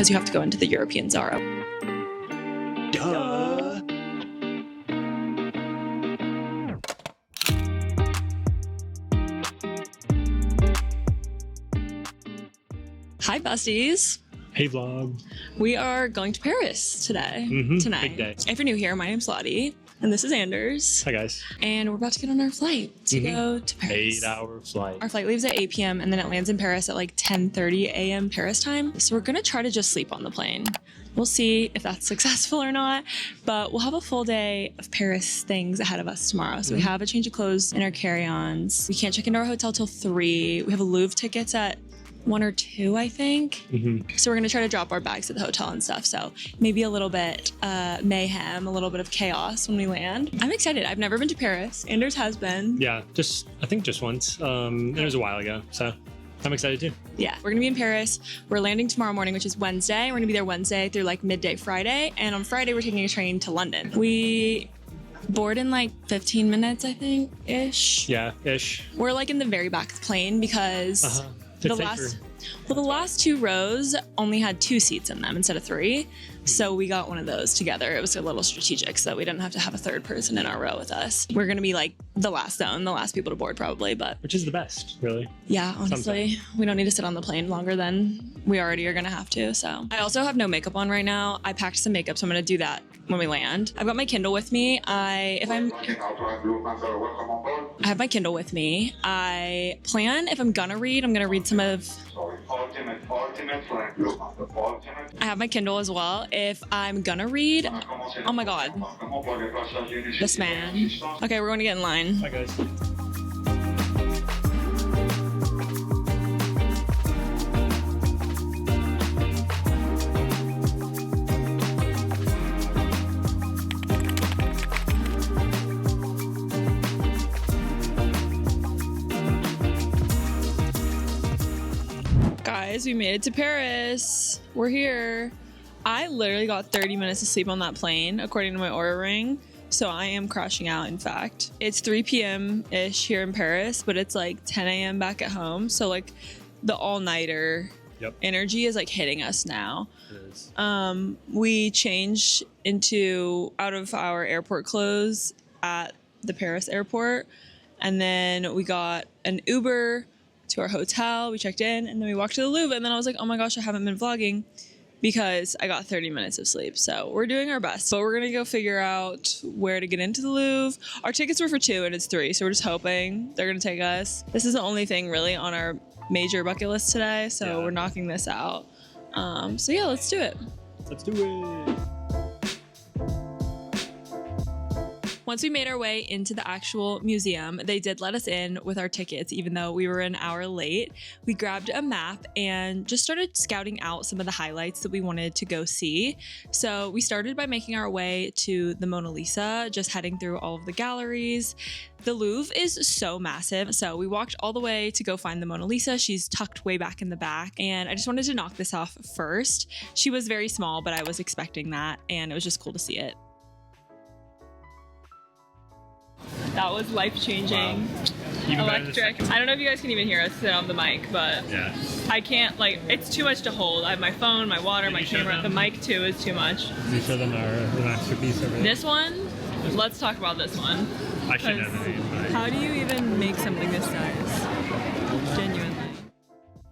because you have to go into the European Zara. Duh. Hi, besties. Hey, vlog. We are going to Paris tonight. Big day. If you're new here, my name's Lottie, and this is Anders. Hi, guys. And we're about to get on our flight to go to Paris. 8-hour flight. Our flight leaves at 8 p.m. and then it lands in Paris at like 10:30 a.m. Paris time. So we're gonna try to just sleep on the plane. We'll see if that's successful or not, but we'll have a full day of Paris things ahead of us tomorrow. So we have a change of clothes in our carry-ons. We can't check into our hotel till 3. We have a Louvre tickets at 1 or 2, I think. So we're gonna try to drop our bags at the hotel and stuff. So maybe a little bit mayhem, a little bit of chaos when we land. I'm excited. I've never been to Paris. Anders has been. Yeah, I think just once. It was a while ago, so I'm excited too. Yeah, we're gonna be in Paris. We're landing tomorrow morning, which is Wednesday. We're gonna be there Wednesday through like midday Friday. And on Friday, we're taking a train to London. We board in like 15 minutes, I think, ish. Yeah, ish. We're like in the very back of the plane because the last 2 rows only had 2 seats in them instead of 3. So we got one of those together. It was a little strategic so that we didn't have to have a third person in our row with us. We're going to be like the last people to board probably, but. Which is the best, really. Yeah, honestly, we don't need to sit on the plane longer than we already are going to have to. So I also have no makeup on right now. I packed some makeup, so I'm going to do that when we land. I've got my Kindle with me. I have my Kindle with me. I plan if I'm going to read some of. I have my Kindle as well. If I'm gonna read, oh my god, this man. Okay, we're going to get in line. Hi, guys. Guys, we made it to Paris. We're here. I literally got 30 minutes of sleep on that plane, according to my Oura ring. So I am crashing out, in fact. It's 3 p.m.-ish here in Paris, but it's like 10 a.m. back at home. So like the all-nighter energy is like hitting us now. It is. We changed out of our airport clothes at the Paris airport. And then we got an Uber to our hotel. We checked in and then we walked to the Louvre. And then I was like, oh my gosh, I haven't been vlogging because I got 30 minutes of sleep. So we're doing our best, but we're gonna go figure out where to get into the Louvre. Our tickets were for 2 and it's 3. So we're just hoping they're gonna take us. This is the only thing really on our major bucket list today. So we're knocking this out. So yeah, let's do it. Let's do it. Once we made our way into the actual museum, they did let us in with our tickets, even though we were an hour late. We grabbed a map and just started scouting out some of the highlights that we wanted to go see. So we started by making our way to the Mona Lisa, just heading through all of the galleries. The Louvre is so massive, so we walked all the way to go find the Mona Lisa. She's tucked way back in the back, and I just wanted to knock this off first. She was very small, but I was expecting that, and it was just cool to see it. That was life-changing. Wow. Electric. I don't know if you guys can even hear us sit on the mic, but yeah. I can't, like, it's too much to hold. I have my phone, my water, my camera. The mic too is too much. Can you show them the masterpiece over there? This one, let's talk about this one. I should know the name. How do you even make something this size? Genuinely.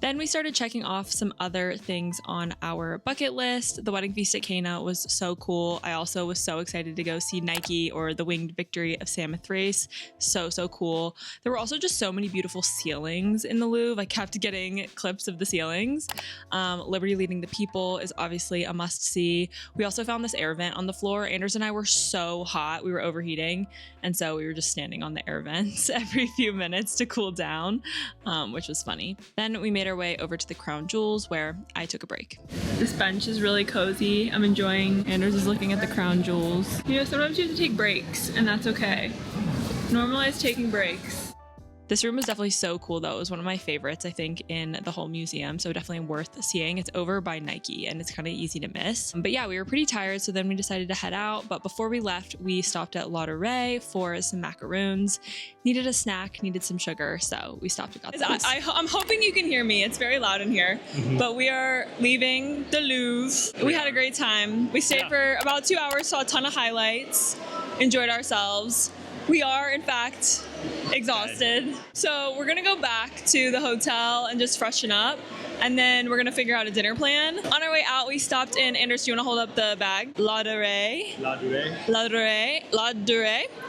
Then we started checking off some other things on our bucket list. The wedding feast at Cana was so cool. I also was so excited to go see Nike, or the Winged Victory of Samothrace. So cool. There were also just so many beautiful ceilings in the Louvre. I kept getting clips of the ceilings. Liberty Leading the People is obviously a must-see. We also found this air vent on the floor. Anders and I were so hot. We were overheating. And so we were just standing on the air vents every few minutes to cool down, which was funny. Then we made our way over to the Crown Jewels, where I took a break. This bench is really cozy. I'm enjoying. Anders is looking at the Crown Jewels. You know, sometimes you have to take breaks, and that's okay. Normalize taking breaks. This room was definitely so cool though. It was one of my favorites, I think, in the whole museum. So definitely worth seeing. It's over by Nike and it's kind of easy to miss. But yeah, we were pretty tired. So then we decided to head out. But before we left, we stopped at librarie for some macaroons. Needed a snack, needed some sugar. So we stopped and got those. I'm hoping you can hear me. It's very loud in here. But we are leaving the Louvre. We had a great time. We stayed for about 2 hours, saw a ton of highlights, enjoyed ourselves. We are, in fact, exhausted. So we're gonna go back to the hotel and just freshen up. And then we're gonna figure out a dinner plan. On our way out, we stopped in, Anders, do you wanna hold up the bag? Librarie.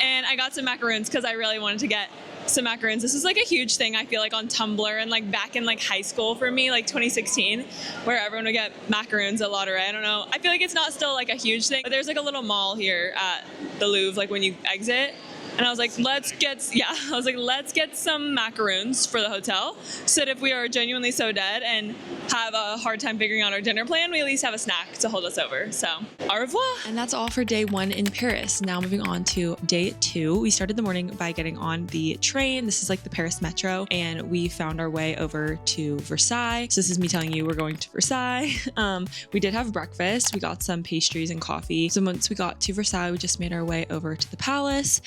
And I got some macaroons because I really wanted to get some macaroons. This is like a huge thing, I feel like, on Tumblr and like back in like high school for me, like 2016, where everyone would get macaroons at librarie. I don't know. I feel like it's not still like a huge thing, but there's like a little mall here at the Louvre, like when you exit. And I was like, let's get some macaroons for the hotel so that if we are genuinely so dead and have a hard time figuring out our dinner plan, we at least have a snack to hold us over. So, au revoir. And that's all for day 1 in Paris. Now moving on to day 2. We started the morning by getting on the train. This is like the Paris metro, and we found our way over to Versailles. So this is me telling you we're going to Versailles. We did have breakfast. We got some pastries and coffee. So once we got to Versailles, we just made our way over to the palace.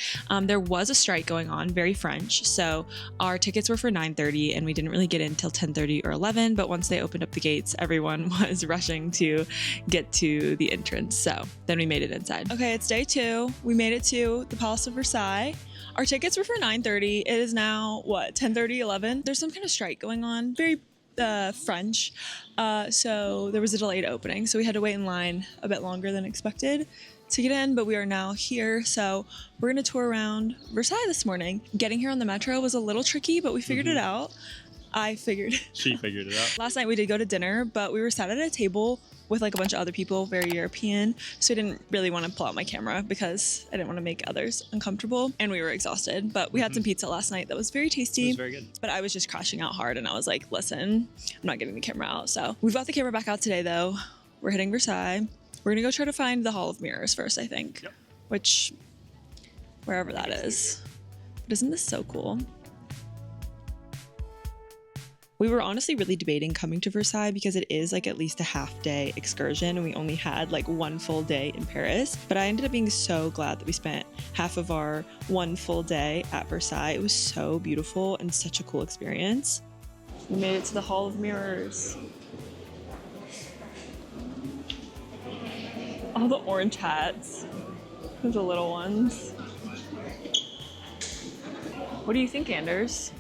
There was a strike going on, very French. So our tickets were for 9:30 and we didn't really get in till 10:30 or 11. But once they opened up the gates, everyone was rushing to get to the entrance. So then we made it inside. Okay, it's day 2. We made it to the Palace of Versailles. Our tickets were for 9:30. It is now, what, 10:30, 11? There's some kind of strike going on, very French. So there was a delayed opening. So we had to wait in line a bit longer than expected to get in, but we are now here. So we're going to tour around Versailles this morning. Getting here on the metro was a little tricky, but we figured it out. She figured it out. Last night we did go to dinner, but we were sat at a table with like a bunch of other people, very European. So I didn't really want to pull out my camera because I didn't want to make others uncomfortable. And we were exhausted, but we had some pizza last night that was very tasty. It was very good. But I was just crashing out hard and I was like, listen, I'm not getting the camera out. So we've got the camera back out today though. We're hitting Versailles. We're gonna go try to find the Hall of Mirrors first, I think. Yep. Which, wherever that is. But isn't this so cool? We were honestly really debating coming to Versailles because it is like at least a half-day excursion and we only had like 1 full day in Paris. But I ended up being so glad that we spent half of our 1 full day at Versailles. It was so beautiful and such a cool experience. We made it to the Hall of Mirrors. All the orange hats. The little ones. What do you think, Anders?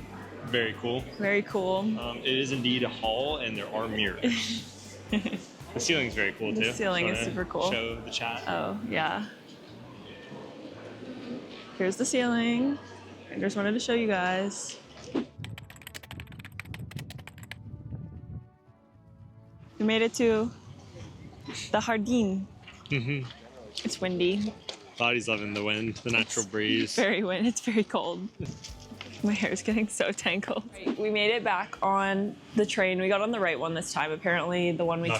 Very cool. Very cool. It is indeed a hall, and there are mirrors. The ceiling's very cool, too. The ceiling is super cool. Show the chat. Oh, yeah. Here's the ceiling. Anders wanted to show you guys. We made it to the Jardin. It's windy. Body's loving the wind, the natural breeze. Very windy. It's very cold. My hair is getting so tangled. We made it back on the train. We got on the right one this time. Apparently the one we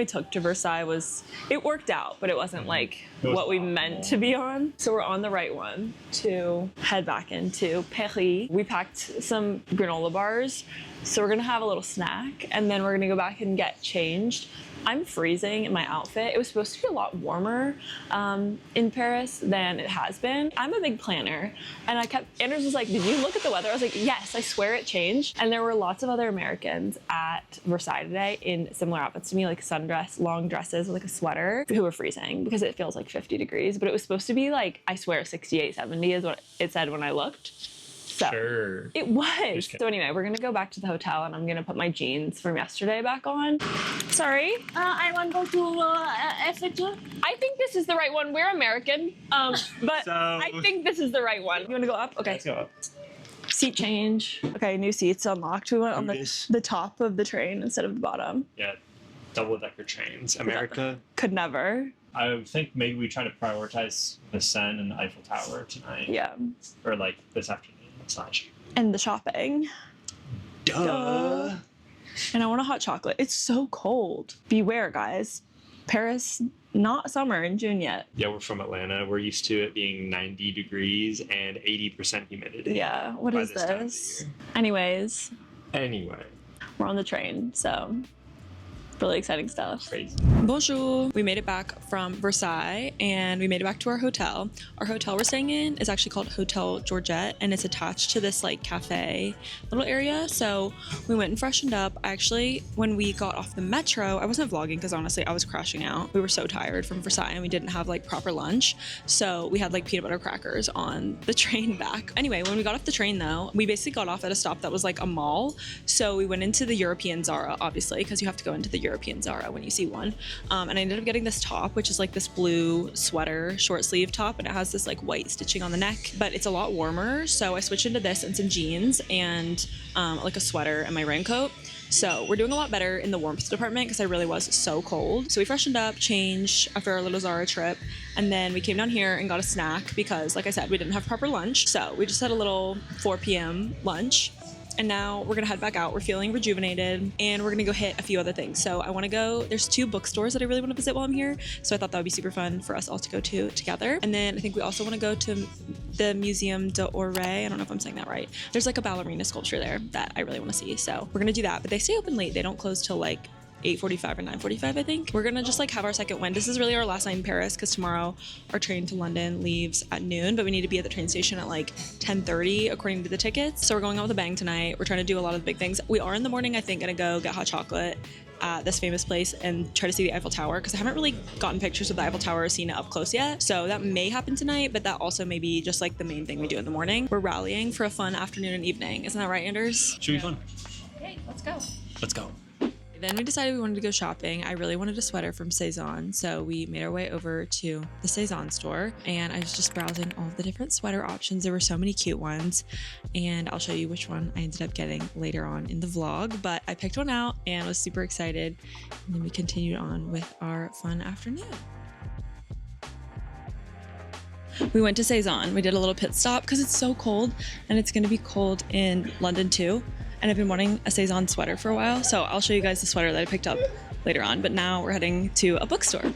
took to Versailles it worked out, but it wasn't like what we meant to be on. So we're on the right one to head back into Paris. We packed some granola bars. So we're gonna have a little snack and then we're gonna go back and get changed. I'm freezing in my outfit. It was supposed to be a lot warmer in Paris than it has been. I'm a big planner and Anders was like, did you look at the weather? I was like, yes, I swear it changed. And there were lots of other Americans at Versailles today in similar outfits to me, like sundress, long dresses with like a sweater, who were freezing because it feels like 50 degrees, but it was supposed to be like, I swear 68, 70 is what it said when I looked. So sure. It was. So anyway, we're gonna go back to the hotel and I'm gonna put my jeans from yesterday back on. Sorry. I want to go to FHO. I think this is the right one. We're American, but I think this is the right one. You wanna go up? Okay. Let's go up. Seat change. Okay, new seats unlocked. We went on the top of the train instead of the bottom. Yeah, double-decker trains. America could never. I think maybe we try to prioritize the Seine and the Eiffel Tower tonight. Yeah. Or like this afternoon. And the shopping. Duh. And I want a hot chocolate. It's so cold. Beware, guys. Paris not summer in June yet. Yeah, we're from Atlanta. We're used to it being 90 degrees and 80% humidity. Yeah, what by is this time of this? year. Anyways, Anyway, we're on the train, so really exciting stuff. crazy. Bonjour. We made it back from Versailles and we made it back to our hotel. Our hotel we're staying in is actually called Hotel Georgette and it's attached to this like cafe little area. So we went and freshened up. Actually, when we got off the metro, I wasn't vlogging because honestly I was crashing out. We were so tired from Versailles and we didn't have like proper lunch. So we had like peanut butter crackers on the train back. Anyway, when we got off the train though, we basically got off at a stop that was like a mall. So we went into the European Zara, obviously, because you have to go into the European Zara when you see one. And I ended up getting this top, which is like this blue sweater, short sleeve top, and it has this like white stitching on the neck, but it's a lot warmer. So I switched into this and some jeans and like a sweater and my raincoat. So we're doing a lot better in the warmth department because I really was so cold. So we freshened up, changed after our little Zara trip, and then we came down here and got a snack because, like I said, we didn't have proper lunch. So we just had a little 4 p.m. lunch. And now we're gonna head back out. We're feeling rejuvenated and we're gonna go hit a few other things. So I wanna go, there's 2 bookstores that I really wanna visit while I'm here. So I thought that would be super fun for us all to go to together. And then I think we also wanna go to the Museum d'Orsay. I don't know if I'm saying that right. There's like a ballerina sculpture there that I really wanna see. So we're gonna do that, but they stay open late. They don't close till like 8:45 or 9:45, I think. We're gonna just like have our second win. This is really our last night in Paris because tomorrow our train to London leaves at noon, but we need to be at the train station at like 10:30 according to the tickets. So we're going out with a bang tonight. We're trying to do a lot of the big things. We are in the morning, I think, gonna go get hot chocolate at this famous place and try to see the Eiffel Tower because I haven't really gotten pictures of the Eiffel Tower or seen it up close yet. So that may happen tonight, but that also may be just like the main thing we do in the morning. We're rallying for a fun afternoon and evening. Isn't that right, Anders? Should be fun. Okay, let's go. Let's go. Then we decided we wanted to go shopping. I really wanted a sweater from Saison, so we made our way over to the Saison store and I was just browsing all the different sweater options. There were so many cute ones and I'll show you which one I ended up getting later on in the vlog, but I picked one out and was super excited. And then we continued on with our fun afternoon. We went to Saison. We did a little pit stop because it's so cold and it's going to be cold in London too. And I've been wanting a Saison sweater for a while, so I'll show you guys the sweater that I picked up later on, but now we're heading to a bookstore.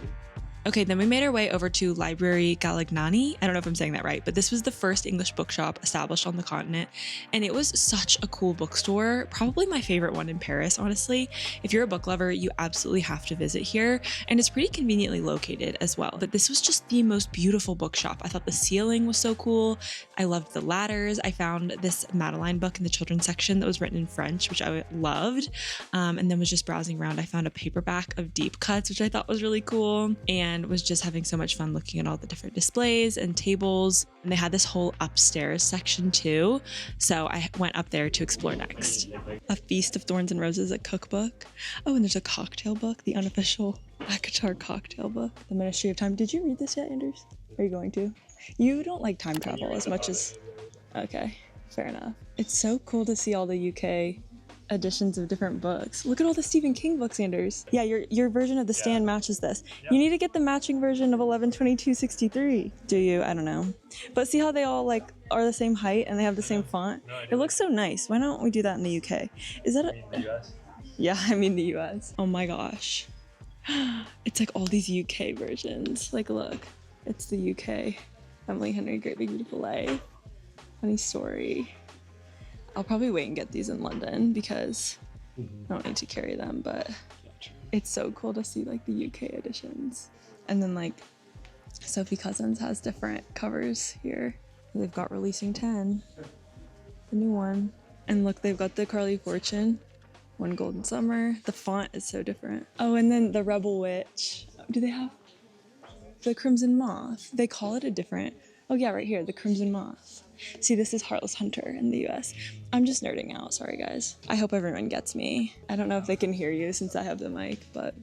Okay, then we made our way over to Librarie Galignani. I don't know if I'm saying that right, but this was the first English bookshop established on the continent. And it was such a cool bookstore, probably my favorite one in Paris, honestly. If you're a book lover, you absolutely have to visit here. And it's pretty conveniently located as well. But this was just the most beautiful bookshop. I thought the ceiling was so cool. I loved the ladders. I found this Madeline book in the children's section that was written in French, which I loved. And then was just browsing around. I found a paperback of deep cuts, which I thought was really cool. And was just having so much fun looking at all the different displays and tables. And they had this whole upstairs section too. So I went up there to explore next. A Feast of Thorns and Roses, a cookbook. Oh, and there's a cocktail book, the unofficial ACOTAR cocktail book. The Ministry of Time. Did you read this yet, Anders? Are you going to? You don't like time travel as much as... Okay, fair enough. It's so cool to see all the UK editions of different books. Look at all the Stephen King books, Anders. Yeah, your version of The Stand matches this. You need to get the matching version of 11/22/63. Do you? I don't know. But see how they all like are the same height and they have the same font? It looks so nice. Why don't we do that in the UK? Is that The US? Yeah, I mean the US. Oh my gosh. It's like all these UK versions. Like look, it's the UK. Emily Henry, Great Big Beautiful Life. Funny Story. I'll probably wait and get these in London because I don't need to carry them, but it's so cool to see like the UK editions. And then like Sophie Cousins has different covers here. They've got Releasing 10, the new one. And look, they've got the Carly Fortune, One Golden Summer. The font is so different. Oh, and then the Rebel Witch. Do they have the Crimson Moth? They call it a different, oh yeah, right here, the Crimson Moth. See, this is Heartless Hunter in the US. I'm just nerding out, sorry guys. I hope everyone gets me. I don't know if they can hear you since I have the mic, but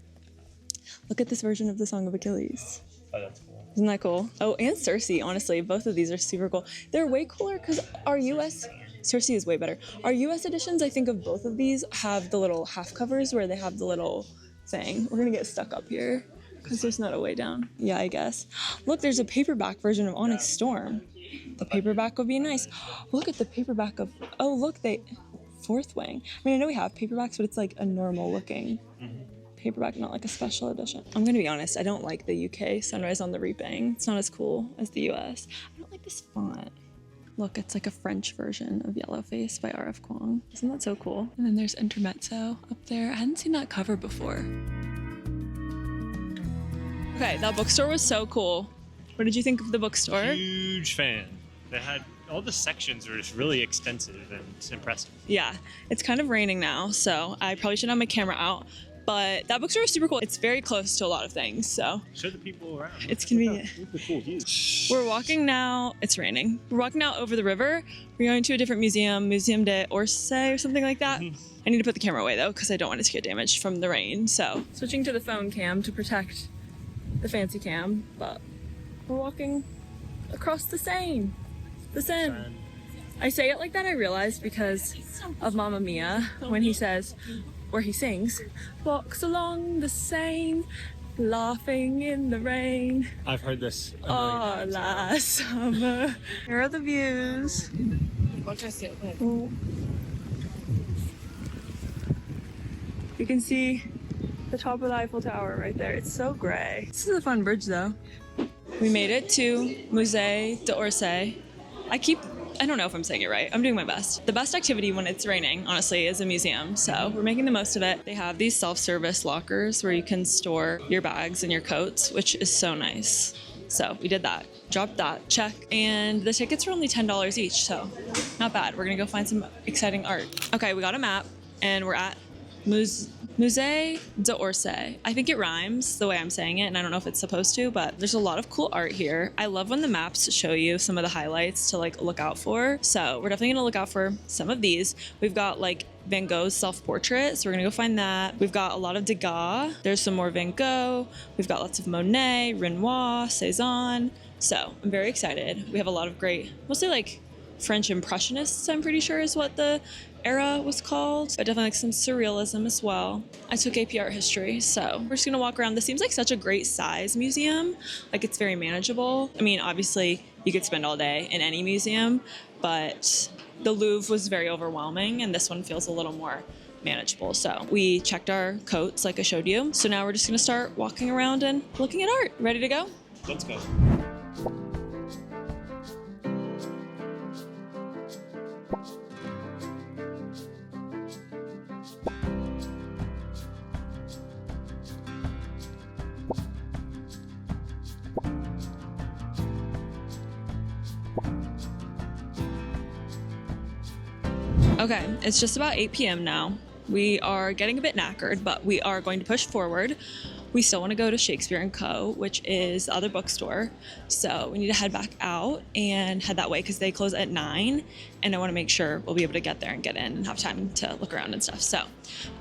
look at this version of the Song of Achilles. Oh, that's cool. Isn't that cool? Oh, and Circe, honestly, both of these are super cool. They're way cooler because our US, Circe is way better. Our US editions, I think of both of these, have the little half covers where they have the little thing. We're gonna get stuck up here because there's not a way down. Yeah, I guess. Look, there's a paperback version of Onyx Storm. The paperback would be nice. Look at the paperback of, oh look, Fourth Wing. I mean, I know we have paperbacks, but it's like a normal looking paperback, not like a special edition. I'm gonna be honest, I don't like the UK Sunrise on the Reaping. It's not as cool as the US. I don't like this font. Look, it's like a French version of Yellowface by R.F. Kuang. Isn't that so cool? And then there's Intermezzo up there. I hadn't seen that cover before. Okay, that bookstore was so cool. What did you think of the bookstore? Huge fan. They had all the sections were just really extensive and impressive. Yeah, it's kind of raining now, so I probably shouldn't have my camera out. But that bookstore is super cool. It's very close to a lot of things, so. Show the people around. It's convenient. Look at the cool views. We're walking now, it's raining. We're walking now over the river. We're going to a different museum, Museum d'Orsay or something like that. I need to put the camera away though, because I don't want it to get damaged from the rain, so. Switching to the phone cam to protect the fancy cam, but we're walking across the Seine. The Seine. I say it like that, I realized, because of Mamma Mia, when he says, where he sings, walks along the Seine, laughing in the rain. I've heard this a all million times. last summer. Here are the views. Oh. You can see the top of the Eiffel Tower right there. It's so gray. This is a fun bridge though. We made it to Musée d'Orsay. I don't know if I'm saying it right. I'm doing my best. The best activity when it's raining, honestly, is a museum. So we're making the most of it. They have these self-service lockers where you can store your bags and your coats, which is so nice. So we did that. Dropped that, check. And the tickets were only $10 each, so not bad. We're gonna go find some exciting art. Okay, we got a map and we're at Musée d'Orsay. I think it rhymes the way I'm saying it, and I don't know if it's supposed to, but there's a lot of cool art here. I love when the maps show you some of the highlights to like look out for. So we're definitely gonna look out for some of these. We've got like Van Gogh's self-portrait, so we're gonna go find that. We've got a lot of Degas. There's some more Van Gogh. We've got lots of Monet, Renoir, Cezanne. So I'm very excited. We have a lot of great, mostly like French Impressionists, I'm pretty sure is what the era was called, but definitely like some surrealism as well. I took AP art history, so we're just gonna walk around. This seems like such a great size museum. Like it's very manageable. I mean, obviously you could spend all day in any museum, but the Louvre was very overwhelming and this one feels a little more manageable. So we checked our coats like I showed you. So now we're just gonna start walking around and looking at art. Ready to go? Let's go. Okay, it's just about 8 p.m. now. We are getting a bit knackered, but we are going to push forward. We still want to go to Shakespeare & Co., which is the other bookstore. So we need to head back out and head that way because they close at 9. And I want to make sure we'll be able to get there and get in and have time to look around and stuff. So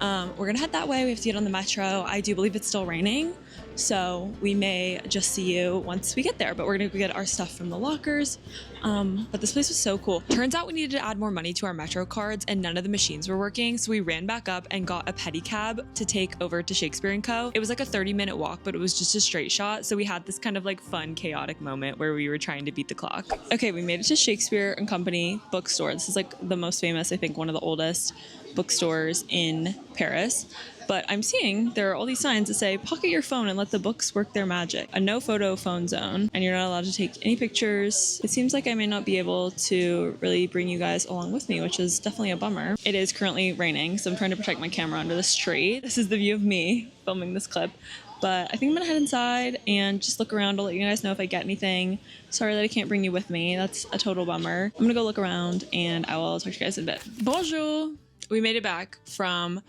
we're going to head that way. We have to get on the metro. I do believe it's still raining. So we may just see you once we get there, but we're gonna go get our stuff from the lockers. But this place was so cool. Turns out we needed to add more money to our Metro cards and none of the machines were working. So we ran back up and got a pedicab to take over to Shakespeare & Co. It was like a 30-minute walk, but it was just a straight shot. So we had this kind of like fun, chaotic moment where we were trying to beat the clock. Okay, we made it to Shakespeare & Company bookstore. This is like the most famous, I think one of the oldest bookstores in Paris. But I'm seeing there are all these signs that say, pocket your phone and let the books work their magic. A no photo phone zone, and you're not allowed to take any pictures. It seems like I may not be able to really bring you guys along with me, which is definitely a bummer. It is currently raining, so I'm trying to protect my camera under this tree. This is the view of me filming this clip. But I think I'm gonna head inside and just look around to let you guys know if I get anything. Sorry that I can't bring you with me. That's a total bummer. I'm gonna go look around and I will talk to you guys in a bit. Bonjour! We made it back from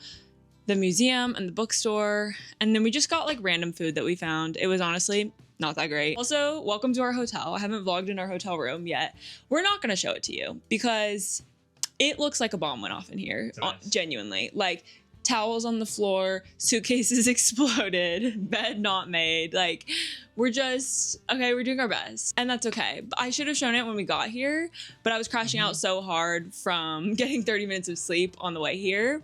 the museum and the bookstore, and then we just got like random food that we found. It was honestly not that great. Also, welcome to our hotel. I haven't vlogged in our hotel room yet. We're not gonna show it to you because it looks like a bomb went off in here. Genuinely. Like towels on the floor, suitcases exploded, bed not made. Like we're just, okay, we're doing our best and that's okay. I should have shown it when we got here, but I was crashing out so hard from getting 30 minutes of sleep on the way here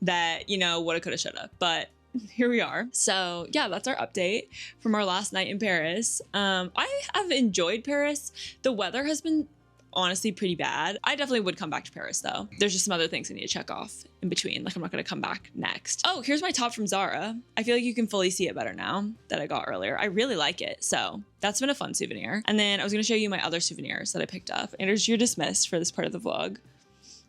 that, you know, woulda, coulda, shoulda, but here we are. So yeah, that's our update from our last night in Paris. I have enjoyed Paris. The weather has been honestly pretty bad. I definitely would come back to Paris though. There's just some other things I need to check off in between. Like I'm not gonna come back next. Oh, here's my top from Zara. I feel like you can fully see it better now that I got earlier. I really like it. So that's been a fun souvenir. And then I was gonna show you my other souvenirs that I picked up. Anders, you're dismissed for this part of the vlog.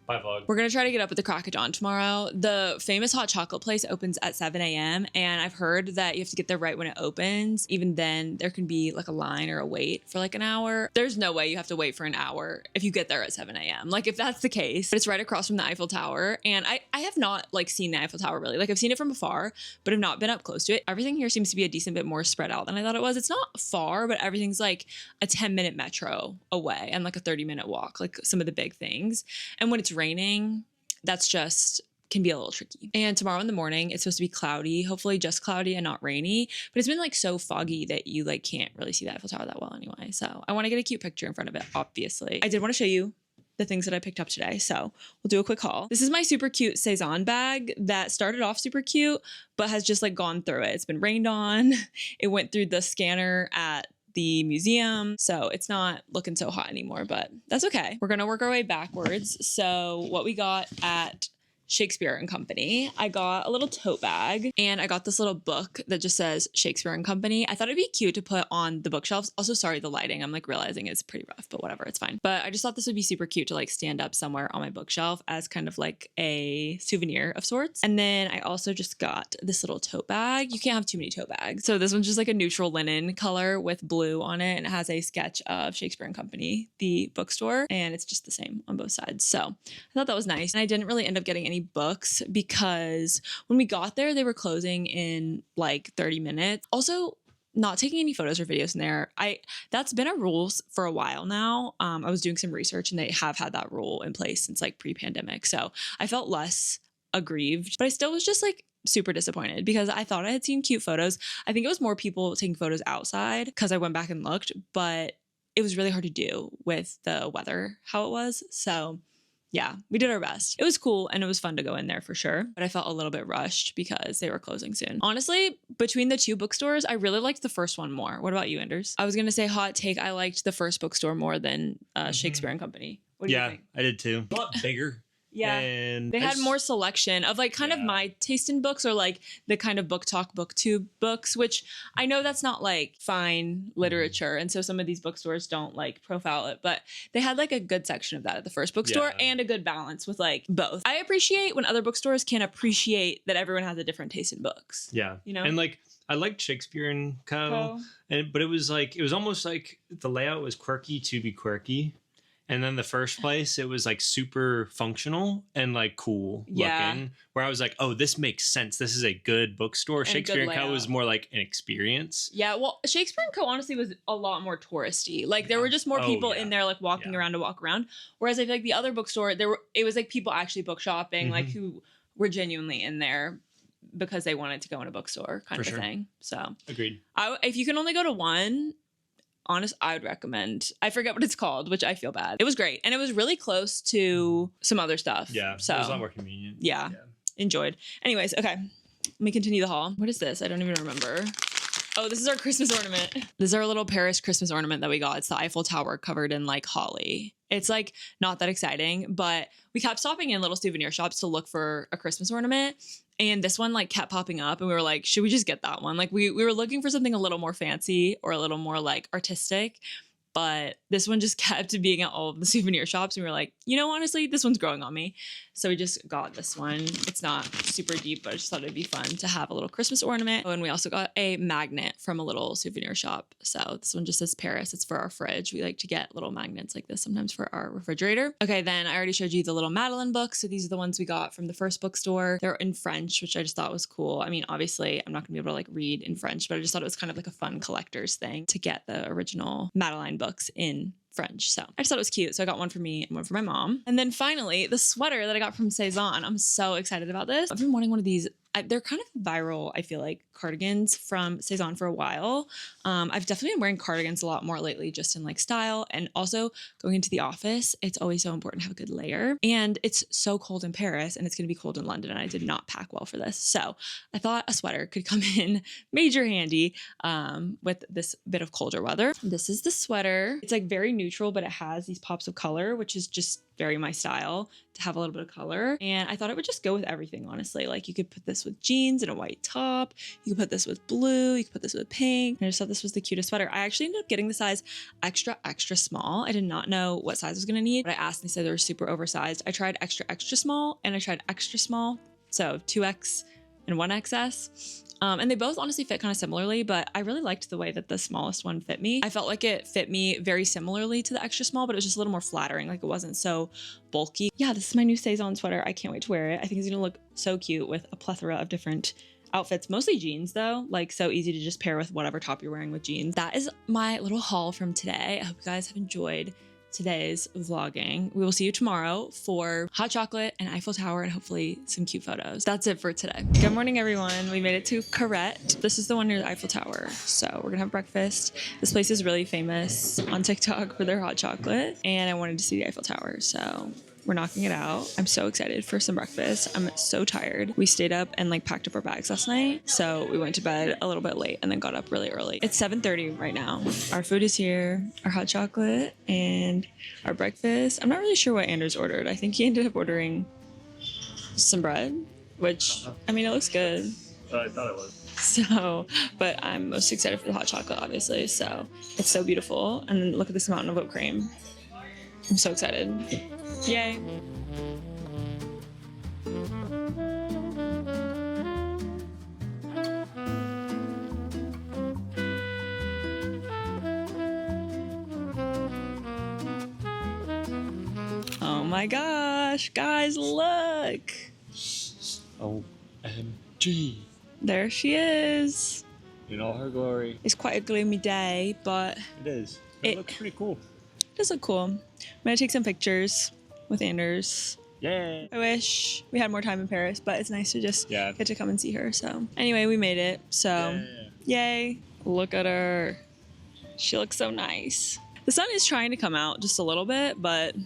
Bye, vlog. We're gonna try to get up at the crack of dawn tomorrow. The famous hot chocolate place opens at 7 a.m. and I've heard that you have to get there right when it opens. Even then, there can be like a line or a wait for like an hour. There's no way you have to wait for an hour if you get there at 7 a.m. Like if that's the case, but it's right across from the Eiffel Tower. And I have not like seen the Eiffel Tower really. Like I've seen it from afar, but have not been up close to it. Everything here seems to be a decent bit more spread out than I thought it was. It's not far, but everything's like a 10-minute metro away and like a 30-minute walk, like some of the big things. And when it's raining, that's just can be a little tricky. And tomorrow in the morning, it's supposed to be cloudy, hopefully just cloudy and not rainy, but it's been like so foggy that you like can't really see the Eiffel Tower that well anyway. So I want to get a cute picture in front of it, obviously. I did want to show you the things that I picked up today. So we'll do a quick haul. This is my super cute Cezanne bag that started off super cute, but has just like gone through it. It's been rained on. It went through the scanner at the museum, so it's not looking so hot anymore, but that's okay. We're gonna work our way backwards. So what we got at Shakespeare and Company, I got a little tote bag and I got this little book that just says Shakespeare and Company. I thought it'd be cute to put on the bookshelves. Also, sorry, the lighting, I'm like realizing it's pretty rough, but whatever, it's fine. But I just thought this would be super cute to like stand up somewhere on my bookshelf as kind of like a souvenir of sorts. And then I also just got this little tote bag. You can't have too many tote bags. So this one's just like a neutral linen color with blue on it, and it has a sketch of Shakespeare and Company, the bookstore, and it's just the same on both sides. So I thought that was nice. And I didn't really end up getting any books because when we got there, they were closing in like 30 minutes. Also, not taking any photos or videos in there. That's been a rule for a while now. I was doing some research and they have had that rule in place since like pre-pandemic. So I felt less aggrieved, but I still was just like super disappointed because I thought I had seen cute photos. I think it was more people taking photos outside because I went back and looked, but it was really hard to do with the weather, how it was. So yeah, we did our best. It was cool and it was fun to go in there for sure, but I felt a little bit rushed because they were closing soon. Honestly, between the two bookstores, I really liked the first one more. What about you, Anders? I was gonna say hot take, I liked the first bookstore more than Shakespeare and Company. What do you think? I did too. A lot bigger. Yeah, and they had more selection of like kind of my taste in books, or like the kind of book talk, booktube books, which I know that's not like fine literature. And so some of these bookstores don't like profile it, but they had like a good section of that at the first bookstore and a good balance with like both. I appreciate when other bookstores can appreciate that everyone has a different taste in books. Yeah. You know? And like, I liked Shakespeare and Co. But it was almost like the layout was quirky to be quirky. And then the first place, it was like super functional and like cool looking, where I was like, oh, this makes sense. This is a good bookstore. And Shakespeare and Co. was more like an experience. Yeah, well, Shakespeare and Co. honestly was a lot more touristy. Like there were just more people in there like walking around to walk around. Whereas I feel like the other bookstore, it was like people actually book shopping, like who were genuinely in there because they wanted to go in a bookstore kind of a thing. So agreed. If you can only go to one, I would recommend. I forget what it's called, which I feel bad. It was great. And it was really close to some other stuff. Yeah. So it was a lot more convenient. Yeah. Enjoyed. Anyways, okay. Let me continue the haul. What is this? I don't even remember. Oh, this is our Christmas ornament. This is our little Paris Christmas ornament that we got. It's the Eiffel Tower covered in like holly. It's like not that exciting, but we kept stopping in little souvenir shops to look for a Christmas ornament. And this one like kept popping up and we were like, should we just get that one? Like we were looking for something a little more fancy or a little more like artistic, but this one just kept being at all of the souvenir shops. And we were like, you know, honestly, this one's growing on me. So we just got this one. It's not super deep, but I just thought it'd be fun to have a little Christmas ornament. And we also got a magnet from a little souvenir shop. So this one just says Paris. It's for our fridge. We like to get little magnets like this sometimes for our refrigerator. Okay, then I already showed you the little Madeline books. So these are the ones we got from the first bookstore. They're in French, which I just thought was cool. I mean, obviously, I'm not gonna be able to like read in French, but I just thought it was kind of like a fun collector's thing to get the original Madeline books in French. So I just thought it was cute. So I got one for me and one for my mom. And then finally, the sweater that I got from Cezanne. I'm so excited about this. I've been wanting one of these. They're kind of viral, I feel like, cardigans from Cezanne for a while. I've definitely been wearing cardigans a lot more lately, just in like style. And also going into the office, it's always so important to have a good layer. And it's so cold in Paris and it's going to be cold in London. And I did not pack well for this. So I thought a sweater could come in major handy with this bit of colder weather. This is the sweater. It's like very neutral, but it has these pops of color, which is just very my style to have a little bit of color. And I thought it would just go with everything, honestly. Like you could put this with jeans and a white top. You could put this with blue. You could put this with pink. And I just thought this was the cutest sweater. I actually ended up getting the size extra, extra small. I did not know what size I was going to need, but I asked and they said they were super oversized. I tried extra, extra small and I tried extra small. So 2X and 1XS. And they both honestly fit kind of similarly, but I really liked the way that the smallest one fit me. I felt like it fit me very similarly to the extra small, but it was just a little more flattering. Like it wasn't so bulky. Yeah, this is my new Saison sweater. I can't wait to wear it. I think it's gonna look so cute with a plethora of different outfits, mostly jeans though, like so easy to just pair with whatever top you're wearing with jeans. That is my little haul from today. I hope you guys have enjoyed today's vlogging. We will see you tomorrow for hot chocolate and Eiffel Tower and hopefully some cute photos. That's it for today. Good morning, everyone. We made it to Carrette. This is the one near the Eiffel Tower. So we're gonna have breakfast. This place is really famous on TikTok for their hot chocolate and I wanted to see the Eiffel Tower. So we're knocking it out. I'm so excited for some breakfast. I'm so tired. We stayed up and like packed up our bags last night. So we went to bed a little bit late and then got up really early. It's 7:30 right now. Our food is here, our hot chocolate and our breakfast. I'm not really sure what Anders ordered. I think he ended up ordering some bread, which, I mean, it looks good. I thought it was. So, but I'm most excited for the hot chocolate, obviously. So it's so beautiful. And then look at this mountain of whipped cream. I'm so excited. Yay. Oh my gosh, guys, look. OMG. There she is. In all her glory. It's quite a gloomy day, but It is. It- It looks pretty cool. it does look cool. I'm gonna take some pictures with Anders. Yeah. I wish we had more time in Paris, but it's nice to just Yeah. get to come and see her. So anyway, we made it. So yay. Look at her. She looks so nice. The sun is trying to come out just a little bit, but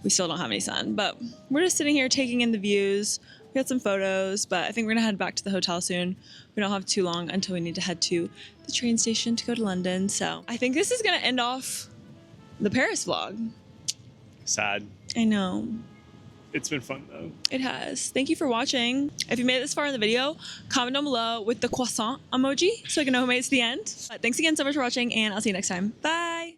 we still don't have any sun. But we're just sitting here taking in the views. We got some photos, but I think we're gonna head back to the hotel soon. We don't have too long until we need to head to the train station to go to London. So I think this is gonna end off the Paris vlog. Sad. I know. It's been fun though. It has. Thank you for watching. If you made it this far in the video, comment down below with the croissant emoji so I can know who made it to the end. But thanks again so much for watching and I'll see you next time. Bye!